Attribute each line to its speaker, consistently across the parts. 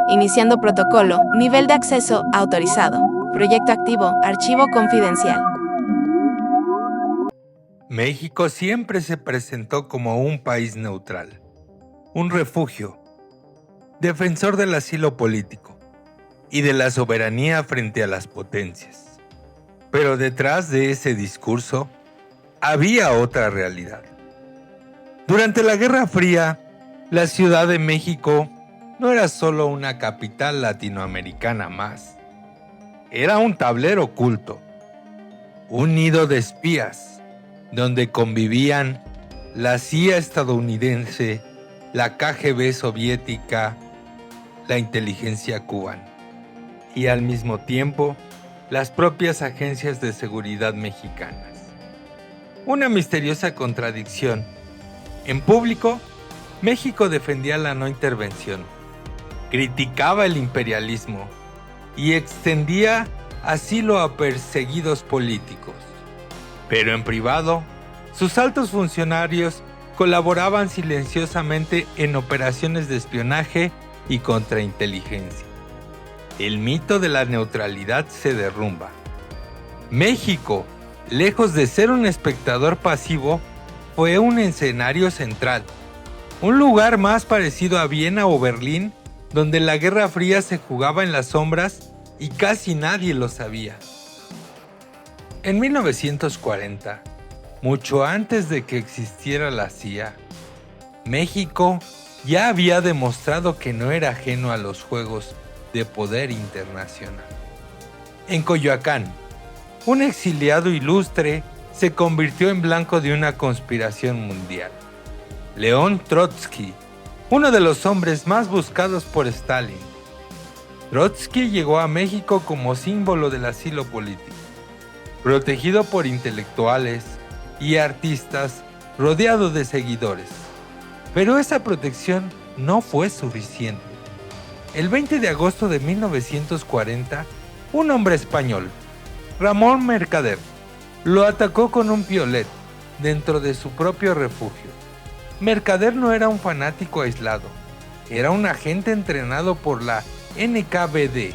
Speaker 1: Iniciando protocolo, nivel de acceso autorizado. Proyecto activo, archivo confidencial.
Speaker 2: México siempre se presentó como un país neutral, un refugio, defensor del asilo político y de la soberanía frente a las potencias. Pero detrás de ese discurso había otra realidad. Durante la Guerra Fría, la Ciudad de México no era solo una capital latinoamericana más. Era un tablero oculto, un nido de espías, donde convivían la CIA estadounidense, la KGB soviética, la inteligencia cubana y al mismo tiempo las propias agencias de seguridad mexicanas. Una misteriosa contradicción. En público, México defendía la no intervención, criticaba el imperialismo y extendía asilo a perseguidos políticos. Pero en privado, sus altos funcionarios colaboraban silenciosamente en operaciones de espionaje y contrainteligencia. El mito de la neutralidad se derrumba. México, lejos de ser un espectador pasivo, fue un escenario central, un lugar más parecido a Viena o Berlín, donde la Guerra Fría se jugaba en las sombras y casi nadie lo sabía. En 1940, mucho antes de que existiera la CIA, México ya había demostrado que no era ajeno a los juegos de poder internacional. En Coyoacán, un exiliado ilustre se convirtió en blanco de una conspiración mundial. León Trotsky, uno de los hombres más buscados por Stalin. Trotsky llegó a México como símbolo del asilo político, protegido por intelectuales y artistas, rodeado de seguidores. Pero esa protección no fue suficiente. El 20 de agosto de 1940, un hombre español, Ramón Mercader, lo atacó con un piolet dentro de su propio refugio. Mercader no era un fanático aislado, era un agente entrenado por la NKVD,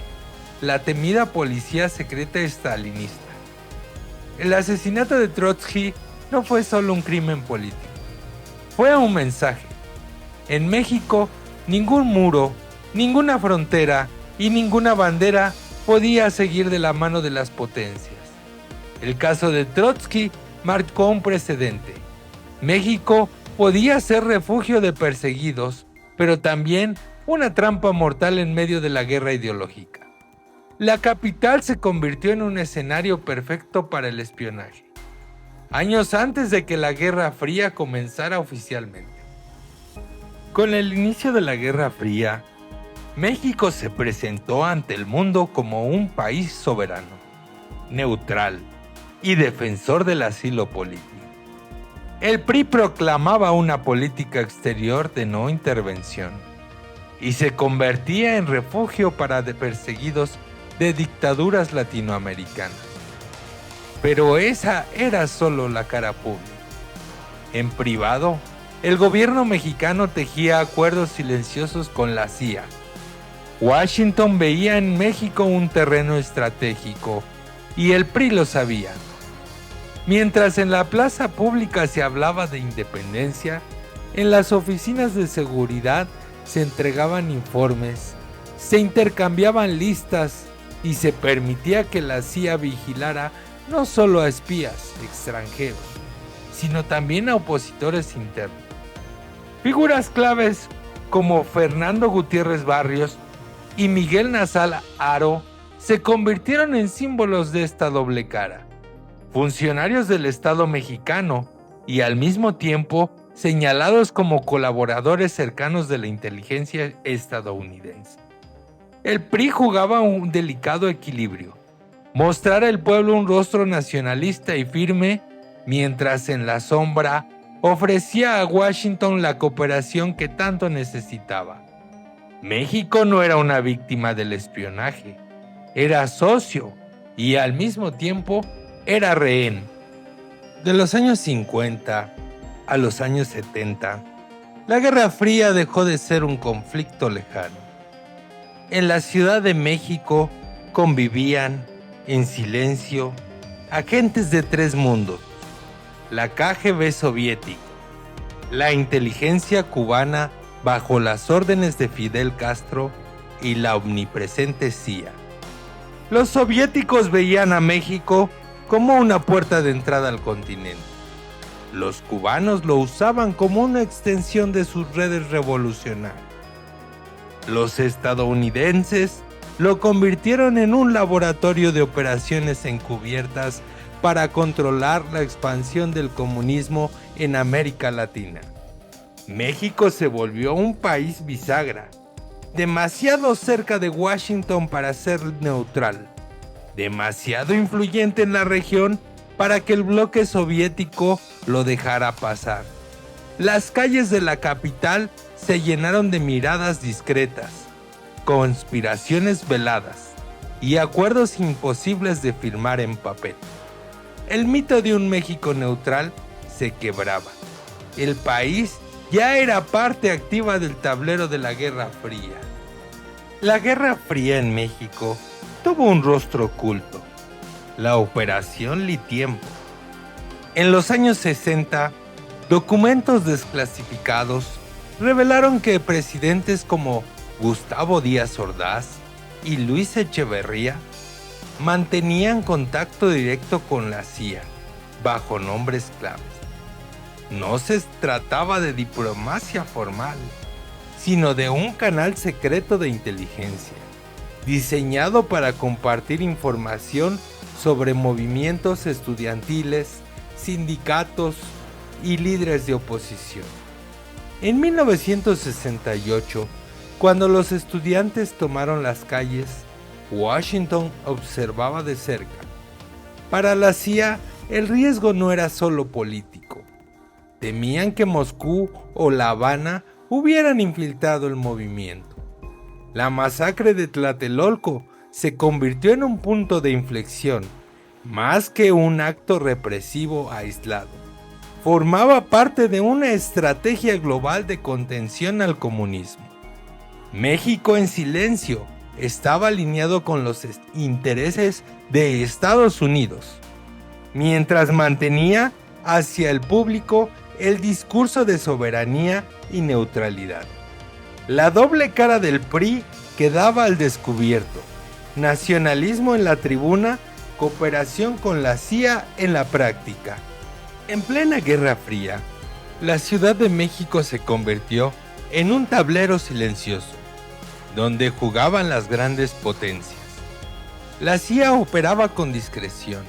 Speaker 2: la temida policía secreta stalinista. El asesinato de Trotsky no fue solo un crimen político, fue un mensaje. En México, ningún muro, ninguna frontera y ninguna bandera podía seguir de la mano de las potencias. El caso de Trotsky marcó un precedente. México podía ser refugio de perseguidos, pero también una trampa mortal en medio de la guerra ideológica. La capital se convirtió en un escenario perfecto para el espionaje, años antes de que la Guerra Fría comenzara oficialmente. Con el inicio de la Guerra Fría, México se presentó ante el mundo como un país soberano, neutral y defensor del asilo político. El PRI proclamaba una política exterior de no intervención y se convertía en refugio para perseguidos de dictaduras latinoamericanas. Pero esa era solo la cara pública. En privado, el gobierno mexicano tejía acuerdos silenciosos con la CIA. Washington veía en México un terreno estratégico y el PRI lo sabía. Mientras en la plaza pública se hablaba de independencia, en las oficinas de seguridad se entregaban informes, se intercambiaban listas y se permitía que la CIA vigilara no solo a espías extranjeros, sino también a opositores internos. Figuras claves como Fernando Gutiérrez Barrios y Miguel Nazal Haro se convirtieron en símbolos de esta doble cara. Funcionarios del Estado mexicano y al mismo tiempo señalados como colaboradores cercanos de la inteligencia estadounidense. El PRI jugaba un delicado equilibrio, mostrar al pueblo un rostro nacionalista y firme, mientras en la sombra ofrecía a Washington la cooperación que tanto necesitaba. México no era una víctima del espionaje, era socio y al mismo tiempo era rehén. De los años 50 a los años 70, la Guerra Fría dejó de ser un conflicto lejano. En la Ciudad de México convivían, en silencio, agentes de tres mundos: la KGB soviética, la inteligencia cubana bajo las órdenes de Fidel Castro y la omnipresente CIA. Los soviéticos veían a México como una puerta de entrada al continente. Los cubanos lo usaban como una extensión de sus redes revolucionarias. Los estadounidenses lo convirtieron en un laboratorio de operaciones encubiertas para controlar la expansión del comunismo en América Latina. México se volvió un país bisagra, demasiado cerca de Washington para ser neutral, demasiado influyente en la región para que el bloque soviético lo dejara pasar. Las calles de la capital se llenaron de miradas discretas, conspiraciones veladas y acuerdos imposibles de firmar en papel. El mito de un México neutral se quebraba. El país ya era parte activa del tablero de la Guerra Fría. La Guerra Fría en México tuvo un rostro oculto: la Operación Litiempo. En los años 60, documentos desclasificados revelaron que presidentes como Gustavo Díaz Ordaz y Luis Echeverría mantenían contacto directo con la CIA bajo nombres claves. No se trataba de diplomacia formal, sino de un canal secreto de inteligencia, diseñado para compartir información sobre movimientos estudiantiles, sindicatos y líderes de oposición. En 1968, cuando los estudiantes tomaron las calles, Washington observaba de cerca. Para la CIA, el riesgo no era solo político. Temían que Moscú o La Habana hubieran infiltrado el movimiento. La masacre de Tlatelolco se convirtió en un punto de inflexión, más que un acto represivo aislado. Formaba parte de una estrategia global de contención al comunismo. México, en silencio, estaba alineado con los intereses de Estados Unidos, mientras mantenía hacia el público el discurso de soberanía y neutralidad. La doble cara del PRI quedaba al descubierto: nacionalismo en la tribuna, cooperación con la CIA en la práctica. En plena Guerra Fría, la Ciudad de México se convirtió en un tablero silencioso, donde jugaban las grandes potencias. La CIA operaba con discreción,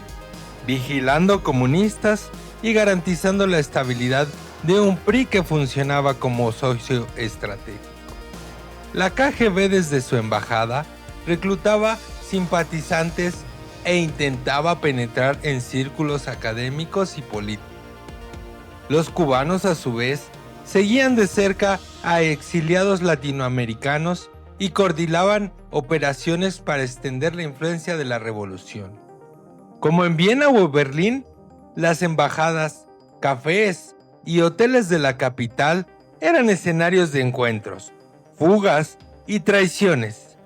Speaker 2: vigilando comunistas y garantizando la estabilidad de un PRI que funcionaba como socio estratégico. La KGB, desde su embajada, reclutaba simpatizantes e intentaba penetrar en círculos académicos y políticos. Los cubanos, a su vez, seguían de cerca a exiliados latinoamericanos y coordinaban operaciones para extender la influencia de la revolución. Como en Viena o Berlín, las embajadas, cafés y hoteles de la capital eran escenarios de encuentros, fugas y traiciones.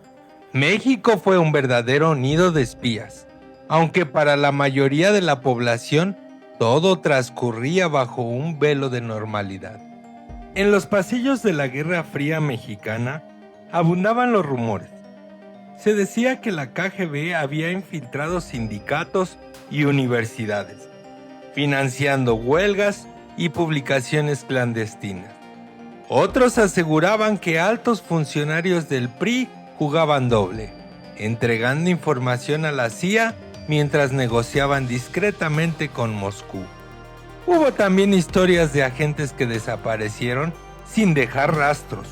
Speaker 2: México fue un verdadero nido de espías, aunque para la mayoría de la población todo transcurría bajo un velo de normalidad. En los pasillos de la Guerra Fría mexicana abundaban los rumores. Se decía que la KGB había infiltrado sindicatos y universidades, financiando huelgas y publicaciones clandestinas. Otros aseguraban que altos funcionarios del PRI jugaban doble, entregando información a la CIA mientras negociaban discretamente con Moscú. Hubo también historias de agentes que desaparecieron sin dejar rastros,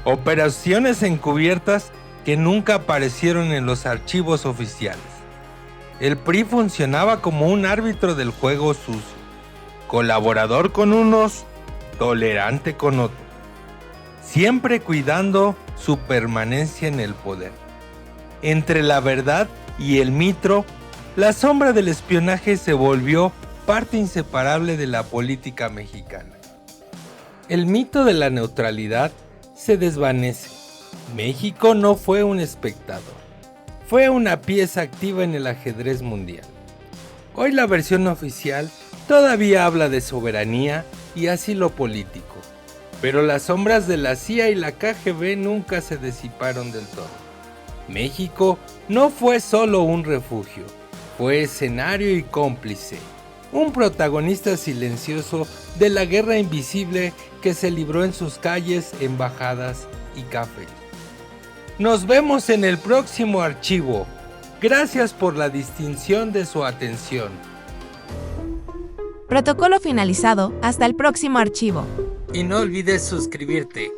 Speaker 2: operaciones encubiertas que nunca aparecieron en los archivos oficiales. El PRI funcionaba como un árbitro del juego sucio, colaborador con unos, tolerante con otros, siempre cuidando su permanencia en el poder. Entre la verdad y el mito, la sombra del espionaje se volvió parte inseparable de la política mexicana. El mito de la neutralidad se desvanece. México no fue un espectador, fue una pieza activa en el ajedrez mundial. Hoy la versión oficial todavía habla de soberanía y asilo político, pero las sombras de la CIA y la KGB nunca se disiparon del todo. México no fue solo un refugio, fue escenario y cómplice, un protagonista silencioso de la guerra invisible que se libró en sus calles, embajadas y cafés. Nos vemos en el próximo archivo. Gracias por la distinción de su atención.
Speaker 1: Protocolo finalizado. Hasta el próximo archivo.
Speaker 2: Y no olvides suscribirte.